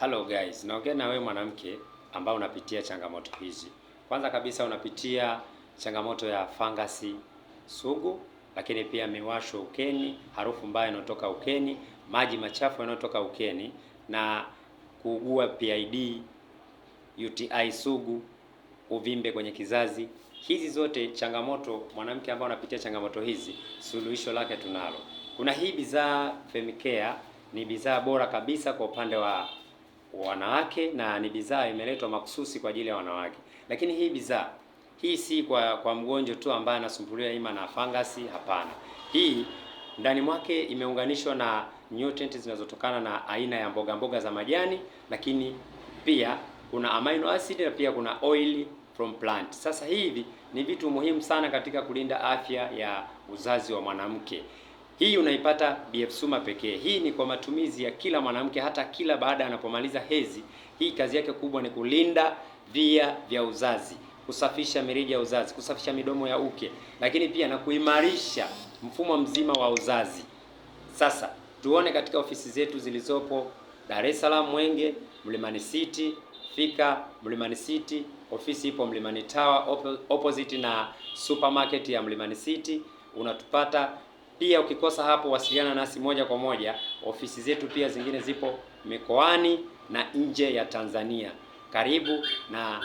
Hello guys, naongea na wewe mwanamke ambao unapitia changamoto hizi. Kwanza kabisa unapitia changamoto ya fangasi sugu, lakini pia miwasho ukeni, harufu mbaya inayotoka ukeni, maji machafu yanayotoka ukeni na kuugua PID, UTI sugu, uvimbe kwenye kizazi. Hizi zote changamoto, mwanamke ambao unapitia changamoto hizi, suluhisho lake tunalo. Kuna hii bidhaa Femicare, ni bidhaa bora kabisa kwa upande wa wanawake na ni bidhaa imeletwa makususi kwa ajili ya wanawake. Lakini hii bidhaa hii si kwa mgonjwa tu ambaye anasumbuliwa ima na fangasi, hapana. Hii ndani mwake imeunganishwa na nutrients zinazotokana na aina ya mboga mboga za majani, lakini pia kuna amino acid na pia kuna oil from plant. Sasa hivi ni vitu muhimu sana katika kulinda afya ya uzazi wa mwanamke. Hii unaipata BF Suma pekee. Hii ni kwa matumizi ya kila mwanamke, hata kila baada anapomaliza hedhi. Hii kazi yake kubwa ni kulinda via vya uzazi, kusafisha mirija ya uzazi, kusafisha midomo ya uke, lakini pia na kuimarisha mfumo mzima wa uzazi. Sasa tuone katika ofisi zetu zilizopo Dar es Salaam Mwenge, Mlimani City, fika Mlimani City, ofisi ipo Mlimani Tower opposite na supermarket ya Mlimani City, unatupata. Pia ukikosa hapo, wasiliana nasi moja kwa moja. Ofisi zetu pia zingine zipo mikoani na nje ya Tanzania. Karibu na